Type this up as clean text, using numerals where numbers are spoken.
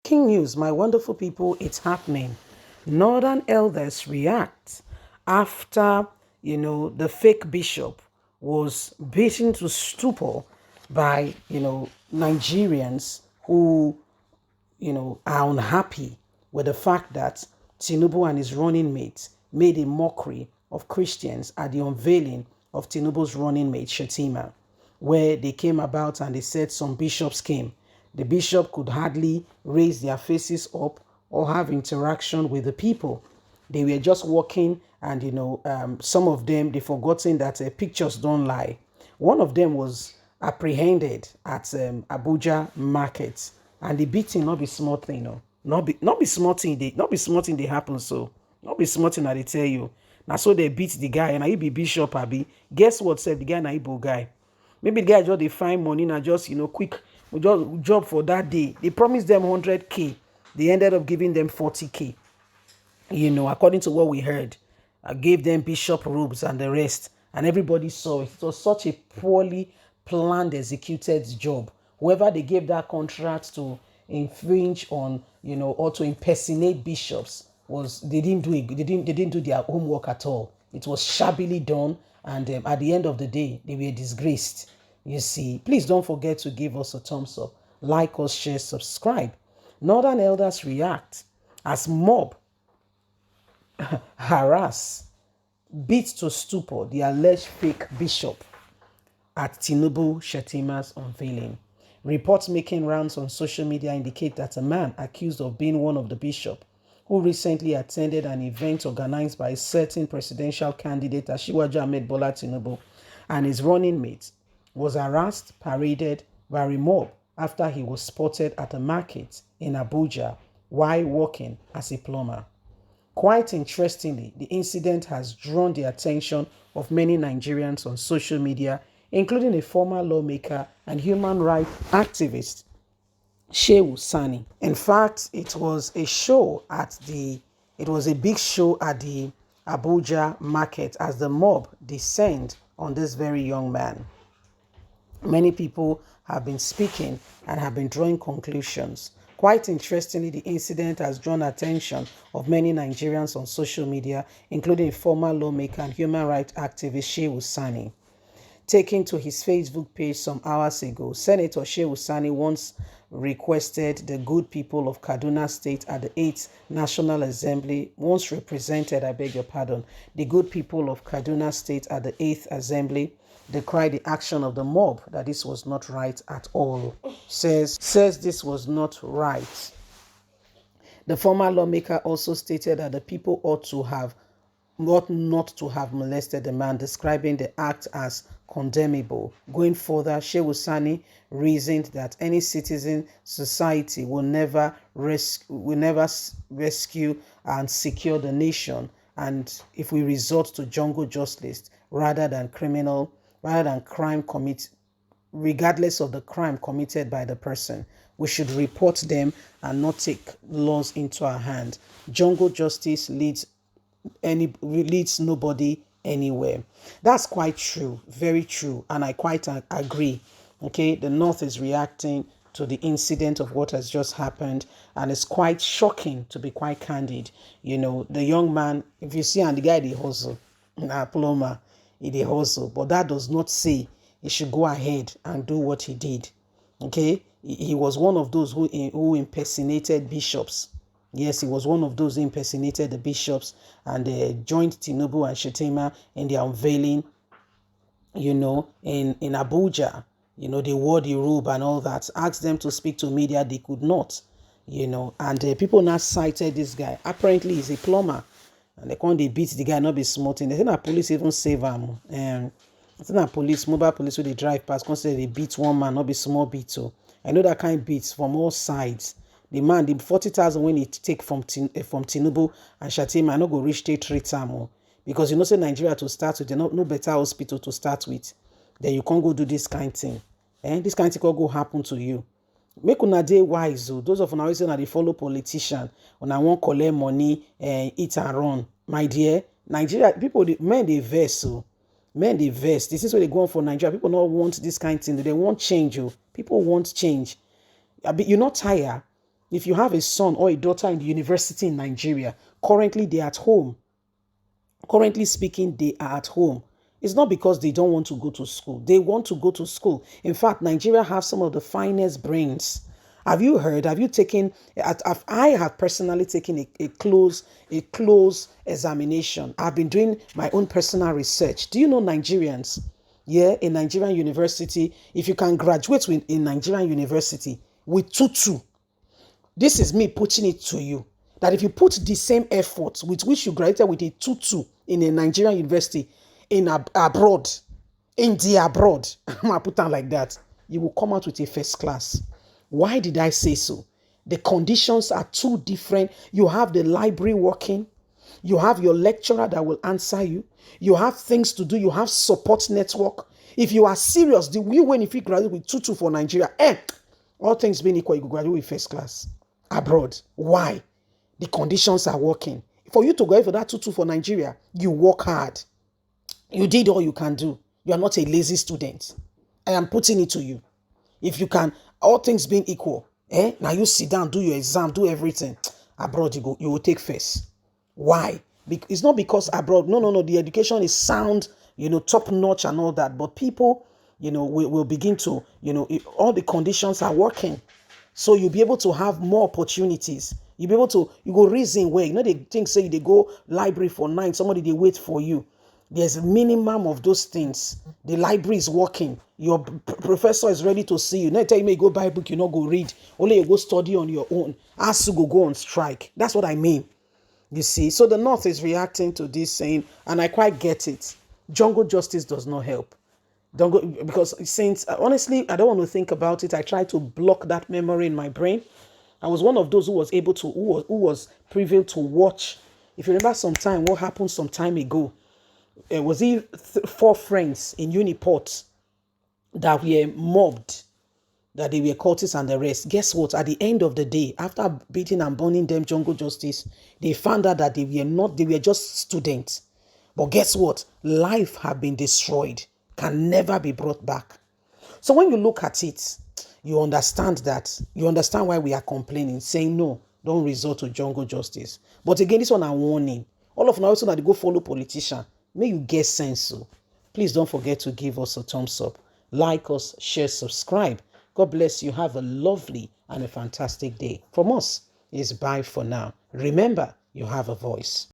Breaking news, my wonderful people, it's happening. Northern elders react after, the fake bishop was beaten to stupor by, Nigerians who, are unhappy with the fact that Tinubu and his running mates made a mockery of Christians at the unveiling of Tinubu's running mate, Shetima, where they came about and they said some bishops came. The bishop could hardly raise their faces up or have interaction with the people. They were just walking and, some of them, they forgotten that pictures don't lie. One of them was apprehended at Abuja market, and the beating not be small thing, no. Not be small thing they happen so. Not be small thing that they tell you. Now so they beat the guy and he be bishop abi. Guess what said the guy na Igbo guy. Maybe the guy just they find money and just quick just job for that day. They promised them 100K. They ended up giving them 40K. According to what we heard. I gave them bishop robes and the rest, and everybody saw it. It was such a poorly planned, executed job. Whoever they gave that contract to infringe on, or to impersonate bishops they didn't do it. They didn't do their homework at all. It was shabbily done, and at the end of the day, they were disgraced. You see, please don't forget to give us a thumbs up, like us, share, subscribe. Northern elders react as mob harass, beat to stupor the alleged fake bishop at Tinubu Shetima's unveiling. Reports making rounds on social media indicate that a man accused of being one of the bishops who recently attended an event organized by a certain presidential candidate Asiwaju Ahmed Bola Tinubu and his running mate was harassed, paraded by a mob after he was spotted at a market in Abuja while working as a plumber. Quite interestingly, the incident has drawn the attention of many Nigerians on social media, including a former lawmaker and human rights activist, Shehu Sani. In fact, it was a big show at the Abuja market as the mob descend on this very young man. Many people have been speaking and have been drawing conclusions. Quite interestingly, the incident has drawn attention of many Nigerians on social media, including former lawmaker and human rights activist Shehu Sani. Taking to his Facebook page some hours ago, Senator Shehu Sani once requested the good people of Kaduna State at the 8th National Assembly, the good people of Kaduna State at the 8th Assembly decried the action of the mob, that this was not right at all. Says this was not right. The former lawmaker also stated that the people ought not to have molested the man, describing the act as condemnable. Going further, Shehu Sani reasoned that any citizen society will never rescue and secure the nation, and if we resort to jungle justice rather than crime committed, regardless of the crime committed by the person, we should report them and not take laws into our hand. Jungle justice leads nobody anywhere. That's quite true, very true, and I quite agree. Okay, the North is reacting to the incident of what has just happened, and it's quite shocking, to be quite candid. The young man, if you see, and the guy, they hustle, plumber, he hustle, but that does not say he should go ahead and do what he did. Okay, he was one of those who impersonated bishops. Yes, he was one of those who impersonated the bishops and joined Tinubu and Shetima in their unveiling, in Abuja. They wore the robe and all that. Asked them to speak to media, they could not, and people now cited this guy. Apparently, he's a plumber. And they beat the guy, not be small thing. They say that police even save him. I think that mobile police, when they drive past, consider they beat one man, not be small beat. So I know that kind of beats from all sides. The man, the 40,000 when he take from Tinubu and Shatima, I no go reach 3 times. Because say Nigeria to start with, they no better hospital to start with. Then you can't go do this kind of thing. This kind of thing can go happen to you. Make una dey wise. Those of una wey say na dey follow politician, una wan collect money, eat and run. My dear, Nigeria people, men dey vex. Men dey vex. This is what they go on for Nigeria. People don't want this kind of thing. They want change. People want change. You're not tired. If you have a son or a daughter in the university in Nigeria, currently they're at home. Currently speaking, they are at home. It's not because they don't want to go to school. They want to go to school. In fact, Nigeria have some of the finest brains. Have you heard? Have you taken? I have personally taken a close examination. I've been doing my own personal research. Do you know Nigerians? Yeah, in Nigerian university, if you can graduate in Nigerian university with tutu, this is me putting it to you that if you put the same effort with which you graduated with a 2-2 in a Nigerian university abroad, in the abroad, I'm gonna put it like that, you will come out with a first class. Why did I say so? The conditions are too different. You have the library working. You have your lecturer that will answer you. You have things to do. You have support network. If you are serious, if you graduate with 2-2 for Nigeria, all things being equal, you graduate with first class abroad. Why? The conditions are working. For you to go for that 2-2 for Nigeria, you work hard. You did all you can do. You are not a lazy student. I am putting it to you. If you can, all things being equal, now you sit down, do your exam, do everything. Abroad you will take first. Why? It's not because abroad, no, the education is sound, top notch and all that, but people, will begin to, all the conditions are working. So you'll be able to have more opportunities. You'll be able to, you go reason where, they think, say, they go library for 9, somebody, they wait for you. There's a minimum of those things. The library is working. Your professor is ready to see you. Not tell you, go buy a book, you not go read. Only you go study on your own. Ask to go on strike. That's what I mean. You see, so the North is reacting to this saying, and I quite get it. Jungle justice does not help. Don't go, because since honestly, I don't want to think about it. I try to block that memory in my brain. I was one of those who was able to, who was privy to watch. If you remember what happened some time ago, was it 4 friends in Uniport that were mobbed, that they were cultists and the rest. Guess what? At the end of the day, after beating and burning them jungle justice, they found out that they were just students. But guess what? Life had been destroyed, can never be brought back. So when you look at it, you understand why we are complaining, saying no, don't resort to jungle justice. But again, this one I'm warning. All of now, also that they go follow politician. May you get sense. So please don't forget to give us a thumbs up, like us, share, subscribe. God bless you. Have a lovely and a fantastic day. From us, is bye for now. Remember, you have a voice.